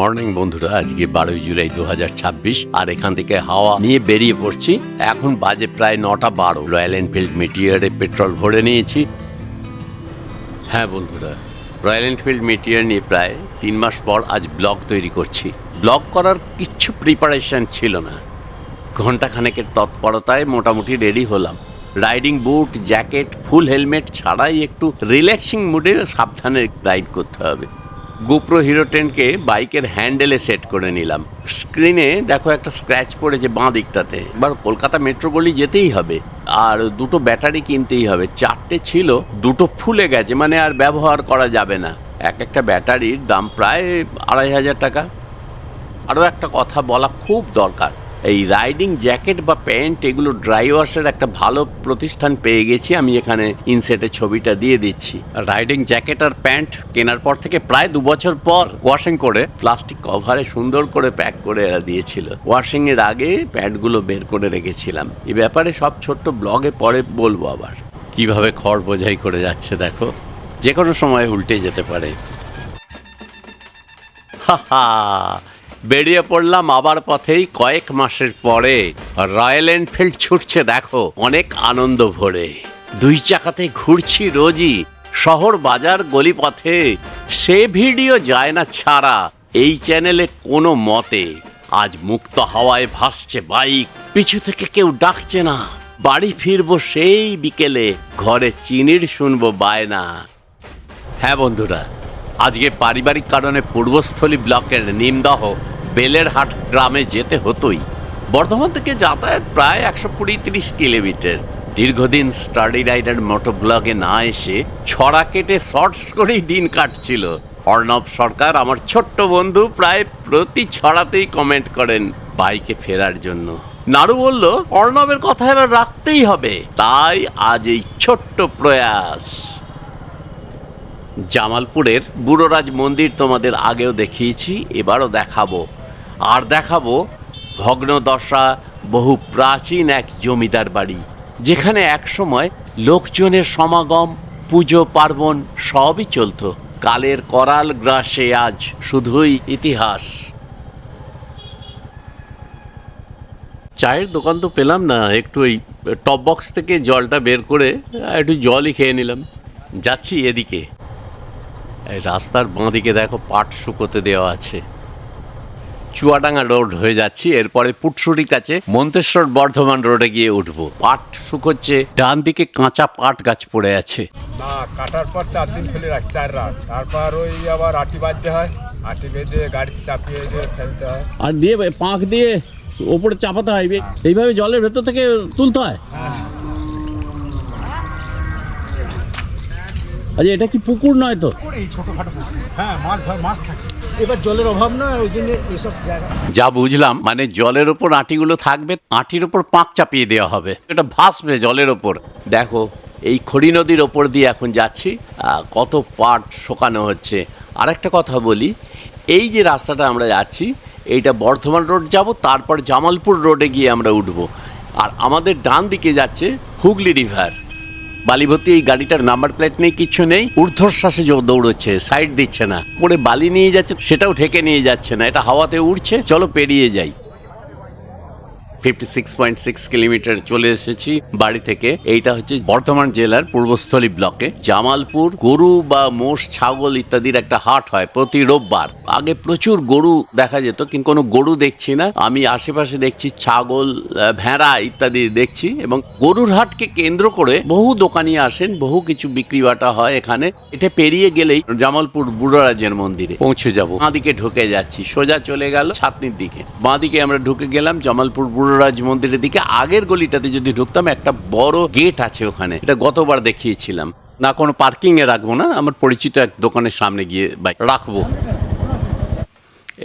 Morning বন্ধুরা, আজকে 12 জুলাই 2026 আর এখান থেকে হাওয়া নিয়ে বেরিয়ে পড়ছি। এখন বাজে প্রায় 9:12। রয়্যাল এনফিল্ড মেটিয়ারে পেট্রোল ভরে নিয়েছি। হ্যাঁ বন্ধুরা, রয়্যাল এনফিল্ড মেটিয়ার নিয়ে প্রায় 3 মাস পর আজ ব্লগ তৈরি করছি। ব্লগ করার কিচ্ছু প্রিপারেশন ছিল না, ঘন্টাখানেকের তৎপরতায় মোটামুটি রেডি হলাম। রাইডিং বুট, জ্যাকেট, ফুল হেলমেট ছাড়াই একটু রিল্যাক্সিং মুডে সাবধানে রাইড করতে হবে। গোপ্রো হিরো 10কে বাইকের হ্যান্ডেলে সেট করে নিলাম। স্ক্রিনে দেখো একটা স্ক্র্যাচ পড়েছে বাঁ দিকটাতে। এবার কলকাতা মেট্রো গলি যেতেই হবে, আর দুটো ব্যাটারি কিনতেই হবে। 4টে ছিল, দুটো ফুলে গেছে, মানে আর ব্যবহার করা যাবে না। একটা ব্যাটারির দাম প্রায় 2500 টাকা। আরও একটা কথা বলা খুব দরকার, এই রাইডিং জ্যাকেট বা প্যান্ট এগুলো ড্রাই ওয়াশের একটা ভালো প্রতিষ্ঠান পেয়ে গেছি। আমি এখানে ইনসেটে ছবিটা দিয়ে দিচ্ছি। রাইডিং জ্যাকেট আর প্যান্ট কেনার পর থেকে প্রায় 2 বছর পর ওয়াশিং করে প্লাস্টিক কভারে সুন্দর করে প্যাক করে এরা দিয়েছিল। ওয়াশিংয়ের আগে প্যান্টগুলো বের করে রেখেছিলাম। এই ব্যাপারে সব ছোট্ট ব্লগে পরে বলবো। আবার কিভাবে খড় বোঝাই করে যাচ্ছে দেখো, যে কোনো সময় উল্টে যেতে পারে। হা, বেরিয়ে পড়লাম আবার পথেই। কয়েক মাসের পরে রয়্যাল এনফিল্ড ছুটছে দেখো, অনেক আনন্দ ভরে। 2 চাকাতে ঘুরছি রোজই, শহর বাজার গলি পথে। সে ভিডিও যায় না ছাড়া এই চ্যানেলে কোনো মতে। আজ মুক্ত হাওয়ায় ভাসছে বাইক, পিছু থেকে কেউ ডাকছে না। বাড়ি ফিরবো সেই বিকেলে, ঘরে চিনির শুনবো বায়না। হ্যাঁ বন্ধুরা, আজকে পারিবারিক কারণে পূর্বস্থলী ব্লকের নিমদহ বেলেরহাট গ্রামে যেতে হতোই। বর্ধমান থেকে যাতায়াত প্রায় 120-30 কিলোমিটার। দীর্ঘদিন স্টাডি রাইডার মোটো ব্লগে না এসে ছড়া কেটে শর্টস করেই দিন কাটছিল। অর্ণব সরকার, আমার ছোট্ট বন্ধু, প্রায় প্রতি ছড়াতেই কমেন্ট করেন বাইকে ফেরার জন্য। নাড়ু বলল অর্ণবের কথা এবার রাখতেই হবে, তাই আজ এই ছোট্ট প্রয়াস। জামালপুরের বুড়োরাজ মন্দির তোমাদের আগেও দেখিয়েছি, এবারও দেখাবো। আর দেখাবো ভগ্নদশা বহু প্রাচীন এক জমিদার বাড়ি, যেখানে একসময় লোকজনের সমাগম, পুজো পার্বণ সবই চলত। কালের করাল গ্রাসে আজ শুধুই ইতিহাস। চায়ের দোকান তো পেলাম না, একটু ওই টপ বক্স থেকে জলটা বের করে একটু জলই খেয়ে নিলাম। যাচ্ছি এদিকে। এই রাস্তার বাঁ দিকে দেখো পাট শুকোতে দেওয়া আছে। চুয়াডাঙ্গা রোড হয়ে যাচ্ছি, এরপরে পুটসুরির কাছে মন্তেশ্বর বর্ধমান রোডে গিয়ে উঠবো। পাট শুকোচ্ছে, ডান দিকে কাঁচা পাট গাছ পড়ে আছে। না, কাটার পর 4 দিন ফেলে রাখ, 4 রাত, তারপর ওই আবার আটি বাঁধতে হয়, আটি বেঁধে গাড়িতে চাপিয়ে দিয়ে ফেলতে হয়, আর দিয়ে পাঁক দিয়ে ওপরে চাপাতে হয়, এইভাবে জলের ভেতর থেকে তুলতে হয়। আচ্ছা, এটা কি পুকুর নয় তো? ছোটখাটো, হ্যাঁ, মাছ থাকে। এবার জলের অভাব না, ওই জন্য এইসব জায়গা। যা বুঝলাম, মানে জলের ওপর আটিগুলো থাকবে, আটির ওপর পাঁক চাপিয়ে দেওয়া হবে, এটা ভাসবে জলের ওপর। দেখো এই খড়ি নদীর ওপর দিয়ে এখন যাচ্ছি, কত পাট শোকানো হচ্ছে। আর একটা কথা বলি, এই যে রাস্তাটা আমরা যাচ্ছি, এইটা বর্ধমান রোড যাব, তারপর জামালপুর রোডে গিয়ে আমরা উঠবো। আর আমাদের ডান দিকে যাচ্ছে হুগলি রিভার। বালিভর্তি এই গাড়িটার নাম্বার প্লেট নেই, কিচ্ছু নেই, ঊর্ধ্বশ্বাসে দৌড়চ্ছে, সাইড দিচ্ছে না। পরে বালি নিয়ে যাচ্ছে, সেটাও ঠেকে নিয়ে যাচ্ছে না, এটা হাওয়াতে উড়ছে। চলো পেরিয়ে যাই। 56.6 কিলোমিটার চলে এসেছি বাড়ি থেকে। এইটা হচ্ছে বর্ধমান জেলার পূর্বস্থলী ব্লকে জামালপুর। গরু বা মোষ, ছাগল ইত্যাদির একটা হাট হয় প্রতি রোববার। আগে প্রচুর গরু দেখা যেত, কিন্তু কোনো গরু দেখছি না। আমি আশেপাশে দেখছি ছাগল, ভেড়া ইত্যাদি দেখছি। এবং গরুর হাটকে কেন্দ্র করে বহু দোকানি আসেন, বহু কিছু বিক্রি বাটা হয় এখানে। এটা পেরিয়ে গেলেই জামালপুর বুড়োরাজের মন্দিরে পৌঁছে যাব। বাঁ দিকে ঢুকে যাচ্ছি, সোজা চলে গেল ছাতনির দিকে। বাঁ দিকে আমরা ঢুকে গেলাম জামালপুর বুড়োরাজ মন্দিরের দিকে। আগের গলিটাতে যদি ঢুকতাম, একটা বড় গেট আছে ওখানে, এটা গতবার দেখিয়েছিলাম। না, কোনো পার্কিং এ রাখবো না, আমার পরিচিত এক দোকানের সামনে গিয়ে বাইক রাখবো।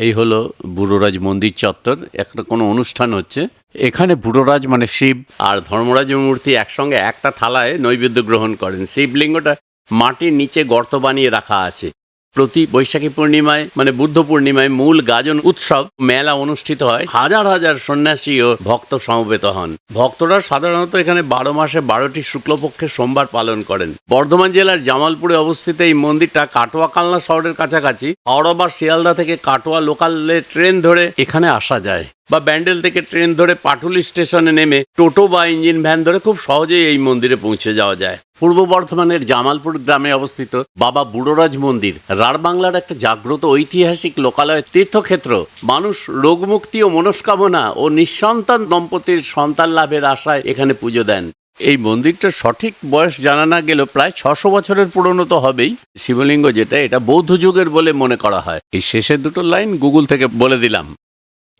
এই হলো বুড়োরাজ মন্দির চত্বর। একটা কোনো অনুষ্ঠান হচ্ছে এখানে। বুড়োরাজ মানে শিব আর ধর্মরাজের মূর্তি একসঙ্গে একটা থালায় নৈবেদ্য গ্রহণ করেন। শিবলিঙ্গটা মাটির নিচে গর্ত বানিয়ে রাখা আছে। প্রতি বৈশাখী পূর্ণিমায় মানে বুদ্ধ পূর্ণিমায় মূল গাজন উৎসব মেলা অনুষ্ঠিত হয়। হাজার হাজার সন্ন্যাসী ও ভক্ত সমবেত হন। ভক্তরা সাধারণত এখানে 12 মাসে 12টি শুক্লপক্ষের সোমবার পালন করেন। বর্ধমান জেলার জামালপুরে অবস্থিত এই মন্দিরটা কাটোয়া কালনা শহরের কাছাকাছি। হাওড়া বা শিয়ালদা থেকে কাটোয়া লোকালে ট্রেন ধরে এখানে আসা যায়, বা ব্যান্ডেল থেকে ট্রেন ধরে পাটুলি স্টেশনে নেমে টোটো বা ইঞ্জিন ভ্যান ধরে খুব সহজেই এই মন্দিরে পৌঁছে যাওয়া যায়। পূর্ব বর্ধমানের জামালপুর গ্রামে অবস্থিত বাবা বুড়োরাজ মন্দির রাঢ় বাংলার একটা জাগ্রত ঐতিহাসিক লোকালয় তীর্থক্ষেত্র। মানুষ রোগমুক্তি ও মনস্কামনা ও নিঃসন্তান দম্পতির সন্তান লাভের আশায় এখানে পুজো দেন। এই মন্দিরটার সঠিক বয়স জানা না গেলেও প্রায় 600 বছরের পুরনো তো হবেই। শিবলিঙ্গ যেটা, এটা বৌদ্ধ যুগের বলে মনে করা হয়। এই শেষের দুটো লাইন গুগল থেকে বলে দিলাম।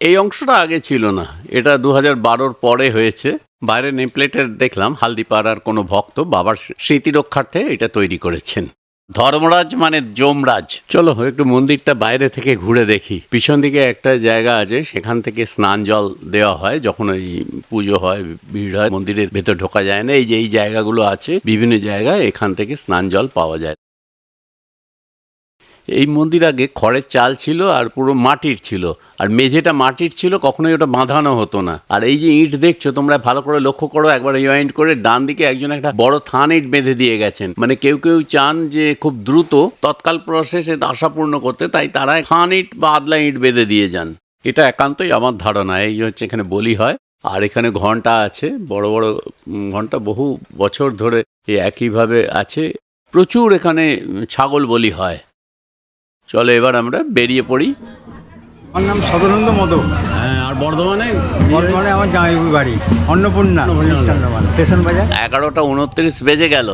এই অংশটা আগে ছিল না, এটা 2012 পরে হয়েছে। বাইরে নেমপ্লেটের দেখলাম হালদিপাড়ার কোনো ভক্ত বাবার স্মৃতি রক্ষার্থে এটা তৈরি করেছেন। ধর্মরাজ মানে যমরাজ। চলো একটু মন্দিরটা বাইরে থেকে ঘুরে দেখি। পিছন দিকে একটা জায়গা আছে, সেখান থেকে স্নান জল দেওয়া হয় যখন ওই পুজো হয়, ভিড় হয়, মন্দিরের ভেতর ঢোকা যায় না। এই যে এই জায়গাগুলো আছে বিভিন্ন জায়গায়, এখান থেকে স্নান জল পাওয়া যায়। এই মন্দির আগে খড়ের চাল ছিল আর পুরো মাটির ছিল, আর মেঝেটা মাটির ছিল, কখনোই ওটা বাঁধানো হতো না। আর এই যে ইট দেখছো তোমরা, ভালো করে লক্ষ্য করো, একবার রিওয়াইন্ড করে ডান দিকে একজন একটা বড় থান ইট বেঁধে দিয়ে গেছেন। মানে কেউ কেউ চান যে খুব দ্রুত তৎকাল প্রসেসে আশাপূর্ণ করতে, তাই তারা থান ইট বা আদলা ইট বেঁধে দিয়ে যান। এটা একান্তই আমার ধারণা। এই হচ্ছে এখানে বলি হয়, আর এখানে ঘন্টা আছে, বড় বড় ঘন্টা, বহু বছর ধরে এই একইভাবে আছে। প্রচুর এখানে ছাগল বলি হয়। চলো এবার আমরা বেরিয়ে পড়ি। আমার নাম সদানন্দ মদক। হ্যাঁ, আর বর্ধমানে আমার জামাইবাবুর বাড়ি অন্নপূর্ণা স্টেশন বাজার। 11:29 বেজে গেল।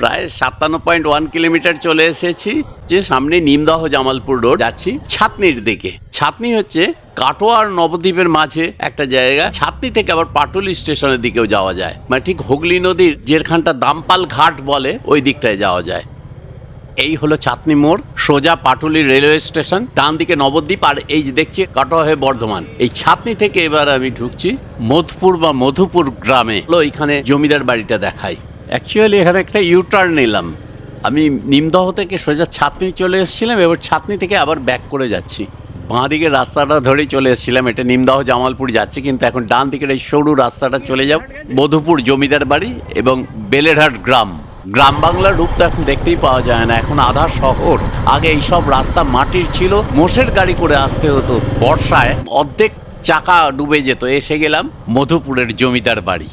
প্রায় 57.1 কিলোমিটার চলে এসেছি। যে সামনে নিমদহ জামালপুর রোড যাচ্ছি ছাতনির দিকে। ছাতনি হচ্ছে কাটোয়া আর নবদ্বীপের মাঝে একটা জায়গা। ছাতনি থেকে আবার পাটুলি স্টেশনের দিকেও যাওয়া যায়, মানে ঠিক হুগলি নদীর যেখানটা দামপাল ঘাট বলে ওই দিকটায় যাওয়া যায়। এই হলো ছাতনি মোড়, সোজা পাটুলি রেলওয়ে স্টেশন, ডান দিকে নবদ্বীপ, আর এই যে দেখছি কাটোয়া হয়ে বর্ধমান। এই ছাতনি থেকে এবার আমি ঢুকছি মধুপুর বা মধুপুর গ্রামে। এখানে জমিদার বাড়িটা দেখাই। অ্যাকচুয়ালি এখানে একটা ইউটার্ন নিলাম। আমি নিমদহ থেকে সোজা ছাতনি চলে এসেছিলাম, এবার ছাতনি থেকে আবার ব্যাক করে যাচ্ছি। বাঁ দিকের রাস্তাটা ধরেই চলে এসেছিলাম, এটা নিমদহ জামালপুর যাচ্ছে, কিন্তু এখন ডান দিকের এই সরু রাস্তাটা চলে যাব মধুপুর জমিদার বাড়ি এবং বেলেরহাট গ্রাম। গ্রাম বাংলার রূপ তো এখন দেখতেই পাওয়া যায় না, এখন আধা শহর। আগে এইসব রাস্তা মাটির ছিল, মোষের গাড়ি করে আসতে হতো, বর্ষায় অর্ধেক চাকা ডুবে যেত। এসে গেলাম মধুপুরের জমিদার বাড়ি।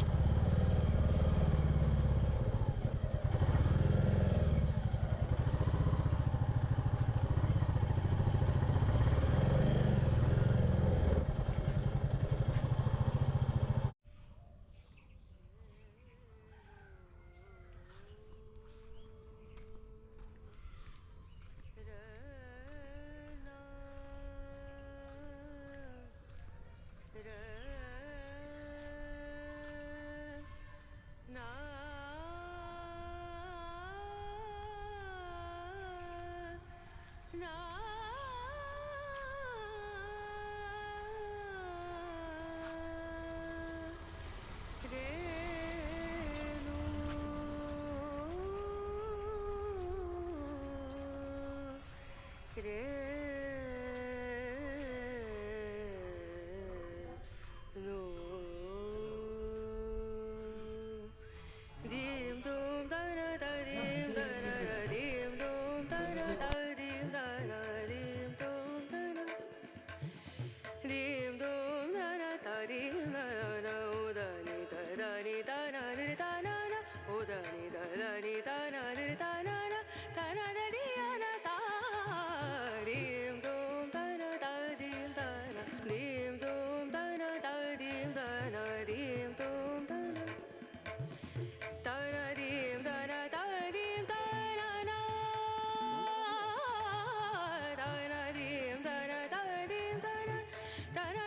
Da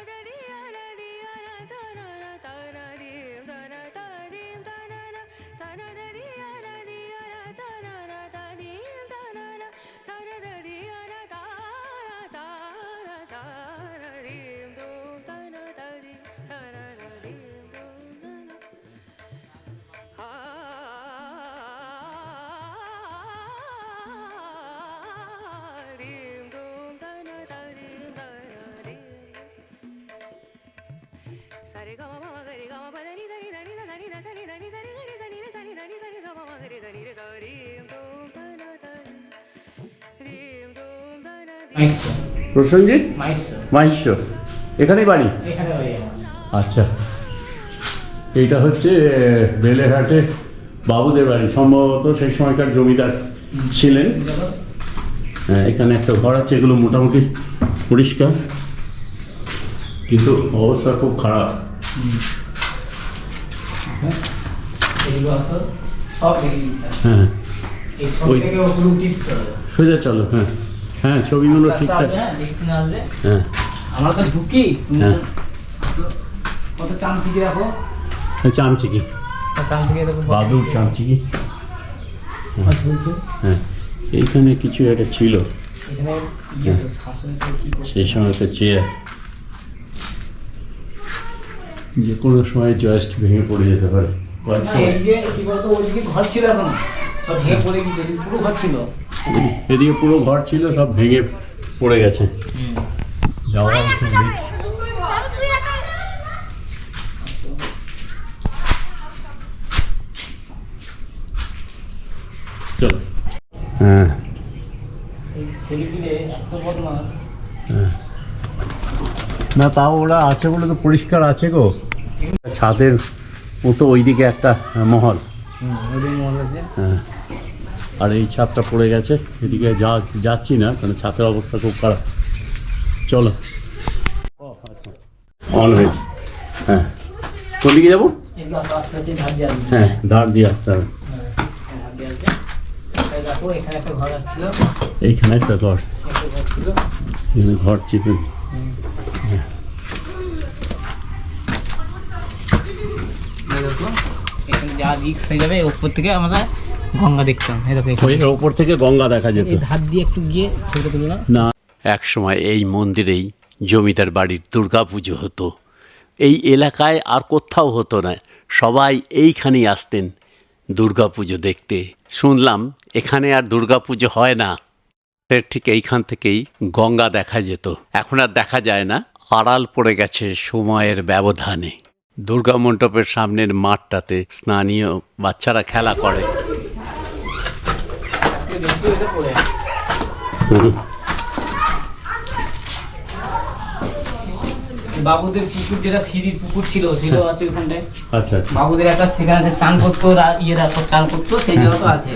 Sare ga ma ma ga re ga ma pa da ni sa ni da ni da ni da sa ni da ni sa ni ga re sa ni re sa ni da ni sa ni da ma ma ga re sa ni re sa ri dum da na da rim dum da na di Prosenjit মাইশো মাহিষ্য এখানেই বাড়ি? এখানে বাড়ি আমার। আচ্ছা, এইটা হচ্ছে বেলেরহাটে বাবুদের বাড়ি, সম্ভবত সেই সময়কার জমিদার ছিলেন। হ্যাঁ, এখানে একটা ঘর আছে, এগুলো মোটামুটি পরিষ্কার, কিন্তু অবস্থা খুব খারাপ। এগুলো আসল সব দেখে দিতে হবে। হ্যাঁ, এই ছবি ওই- থেকে ওগুলো টিপস করে দেবো। সোজা চলো। হ্যাঁ হ্যাঁ, ছবিগুলো ঠিকঠাক। হ্যাঁ, দেখতে না আসবে। হ্যাঁ আমরা তো ঢুকি, তুমি হ্যাঁ। তো- কত চামচিকি রাখো, চামচিকি, চামচিকি দেখো। বাদুর চামচিকি। ঝুলছে। হ্যাঁ, এইখানে কিছু একটা ছিল এখানে ইয়ে তো শাসন সে কি করছে। সেই সময় একটা চেয়ার, যে কোনো সময় জয়েস্ট ভেঙে পড়ে যেতে পারে। না, এদিকে কি বলতো, ওইদিকে ঘর ছিল এখনো, সব ভেঙে পড়ে গেছে, এদিকে পুরো ঘর ছিল। এদিকে পুরো ঘর ছিল, সব ভেঙে পড়ে গেছে। যাওয়া খুব রিস্ক। চলো। হ্যাঁ এই ছেলেপিলে এত বদমাস। না, তাও ওরা আছে বলে তো পরিষ্কার আছে গো। ছাদের মতো ওইদিকে একটা মহল। ওদের মনে আছে। হ্যাঁ, আর এই ছাদটা পড়ে গেছে, এদিকে যাচ্ছি না কারণ ছাদের অবস্থা খুব খারাপ। চলো। অন হয়েছে। হ্যাঁ, কোন দিকে যাবো? এগুলো আস্তে আস্তে আস্তে ধার দিয়ে আসবে। হ্যাঁ, ধার দিয়ে আসতে হবে। ধার দিয়ে আসবে। এই দেখো, এখানে একটা ঘর ছিল, এইখানে একটা ঘর, একটা ঘর ছিল। এখানে ঘর চিকেন। এই দেখো, এখানে যা রিক্স হয়ে যাবে, উপর থেকে আমরা গঙ্গা দেখতাম। এই দেখো, ওই ওপর থেকে গঙ্গা দেখা যেত। এই ধার দিয়ে একটু গিয়ে ছবিটা তুলো না। না, এক সময় এই মন্দিরেই জমিদার বাড়ির দুর্গাপুজো হতো। এই এলাকায় আর কোথাও হতো না, সবাই এইখানেই আসতেন দুর্গাপুজো দেখতে। শুনলাম এখানে আর দুর্গাপুজো হয় না। এর ঠিক এইখান থেকেই গঙ্গা দেখা যেত, এখন আর দেখা যায় না, আড়াল পড়ে গেছে সময়ের ব্যবধানে। দুর্গা মণ্ডপের সামনের মাঠটাতে স্থানীয় বাচ্চারা খেলা করে। বেশি হলে পড়ে যায়। বাবুদের পুকুর, যেটা সিঁড়ির পুকুর ছিল, সেটাও আছে ওখানটায়। আচ্ছা আচ্ছা। বাবুদের একটা সেখানে চান করতো, ইয়েরা সব চান করতো, সেই জায়গাটা আছে।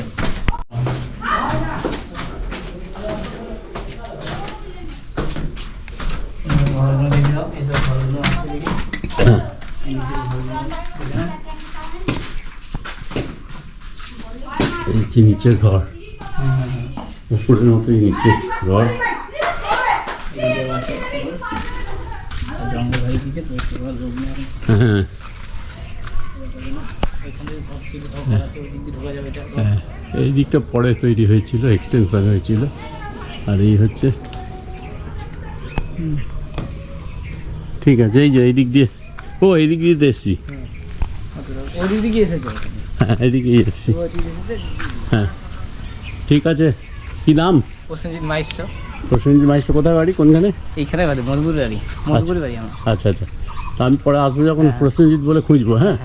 ঘরগুলো দেখে দাও, এইসব ঘরগুলো আছে দেখি। এই নিচের ঘরগুলো দেখে নাও। এই যে নিচের ঘর, উপরের মতোই নিচে ঘর। এইগুলো আছে। জঙ্গল হয়ে গেছে, পরিষ্কার করার লোক নেই এখন। হ্যাঁ এখানে ঘর ছিল, সব ঘর আছে, ওই দিক দিয়ে ঢোকা যাবে এটা। হ্যাঁ, এই দিকটা পরে তৈরি হয়েছিল, এক্সটেনশন হয়েছিল। আর এই হচ্ছে, ঠিক আছে, এই যে এই দিক দিয়ে, ও এই দিক দিয়ে তো এসছি। ওই দিক দিয়ে এসেছে। হ্যাঁ, এদিকেই এসছি। ওই দিক দিয়ে এসেছে। হ্যাঁ, ঠিক আছে। কি নাম? প্রসেনজিৎ মাইশ্র। প্রসেনজিৎ মাইস্ত্র। কোথায় বাড়ি, কোনখানে? এইখানে বাড়ি, মধুপুর বাড়ি, মধুপুর বাড়ি আমার। আচ্ছা আচ্ছা, তা আমি পরে আসবো যখন প্রসেনজিৎ বলে খুঁজবো। হ্যাঁ,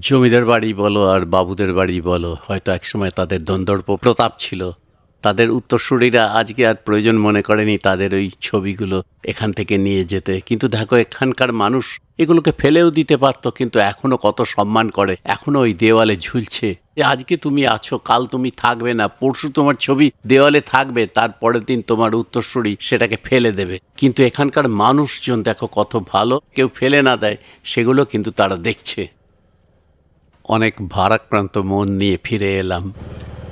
জমিদার বাড়ি বলো আর বাবুদের বাড়ি বলো, হয়তো একসময় তাদের দ্বন্দ্ব প্রতাপ ছিল। তাদের উত্তরসূরিরা আজকে আর প্রয়োজন মনে করেনি তাদের ওই ছবিগুলো এখান থেকে নিয়ে যেতে। কিন্তু দেখো, এখানকার মানুষ এগুলোকে ফেলেও দিতে পারতো, কিন্তু এখনো কত সম্মান করে, এখনো ওই দেওয়ালে ঝুলছে। যে আজকে তুমি আছো, কাল তুমি থাকবে না, পরশু তোমার ছবি দেওয়ালে থাকবে, তারপরের দিন তোমার উত্তরসূরি সেটাকে ফেলে দেবে। কিন্তু এখানকার মানুষজন দেখো কত ভালো, কেউ ফেলে না দেয়, সেগুলো কিন্তু তারা দেখছে। অনেক ভারাক্রান্ত মন নিয়ে ফিরে এলাম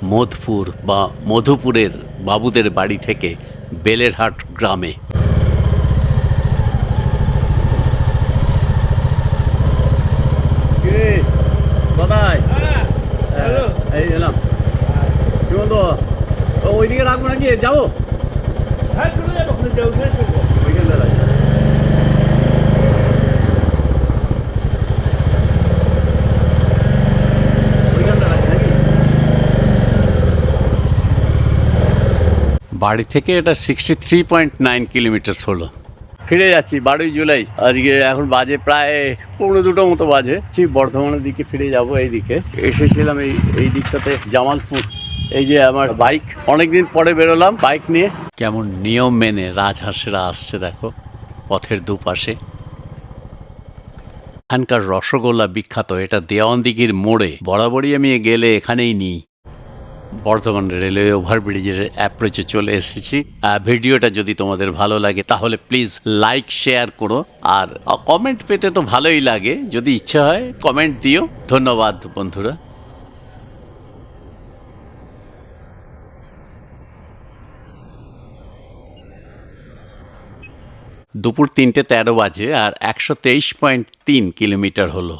মধুপুর বা মধুপুরের বাবুদের বাড়ি থেকে বেলেরহাট গ্রামে। কোথায়? এই এলাম। কি বলতো, ওইদিকে রাখবো নাকি, যাবো? ওইখানটা রাখবো। বাড়ি থেকে এটা 63.9 কিলোমিটার হলো। ফিরে যাচ্ছি 12ই জুলাই আজকে। এখন বাজে প্রায় 1:45 মতো বাজে। বর্ধমানের দিকে ফিরে যাব। এইদিকে এসেছিলাম এই দিকটাতে জামালপুর। এই যে আমার বাইক, অনেকদিন পরে বেরোলাম বাইক নিয়ে। কেমন নিয়ম মেনে রাজহাঁসেরা আসছে দেখো পথের দুপাশে। এখানকার রসগোল্লা বিখ্যাত, এটা দেওয়ানদিঘির মোড়ে। বরাবরই আমি গেলে এখানেই নিই। বর্ধমান রেলওয়ে ওভারব্রিজের অ্যাপ্রোচে চলে এসেছি। ভিডিওটা যদি তোমাদের ভালো লাগে তাহলে প্লিজ লাইক শেয়ার করো, আর কমেন্ট পেতে তো ভালোই লাগে, যদি ইচ্ছা হয় কমেন্ট দিও। ধন্যবাদ বন্ধুরা। দুপুর 3:13 বাজে আর 123.3 কিলোমিটার হলো।